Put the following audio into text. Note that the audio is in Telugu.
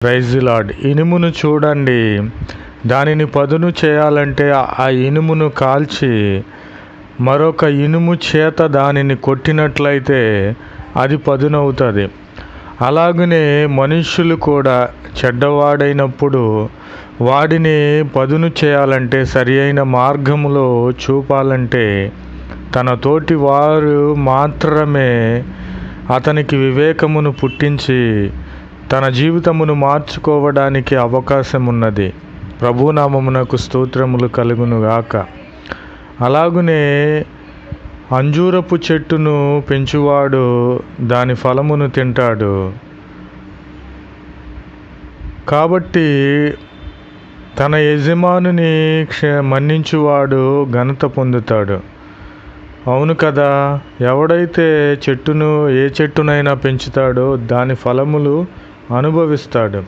Praise the lord. ఇనుమును చూడండి, దానిని పదును చేయాలంటే ఆ ఇనుమును కాల్చి మరొక ఇనుము చేత దానిని కొట్టినట్లయితే అది పదునవుతుంది. అలాగనే మనుష్యులు కూడా చెడ్డవాడైనప్పుడు వాడిని పదును చేయాలంటే, సరి అయిన మార్గములో చూపాలంటే తన తోటి వారు మాత్రమే అతనికి వివేకమును పుట్టించి తన జీవితమును మార్చుకోవడానికి అవకాశం ఉన్నది. ప్రభునామమునకు స్తోత్రములు కలుగునుగాక. అలాగునే అంజూరపు చెట్టును పెంచువాడు దాని ఫలమును తింటాడు. కాబట్టి తన యజమానుని మన్నించువాడు ఘనత పొందుతాడు. అవును కదా. ఎవడైతే ఏ చెట్టునైనా పెంచుతాడో దాని ఫలములు అనుభవిస్తాడు.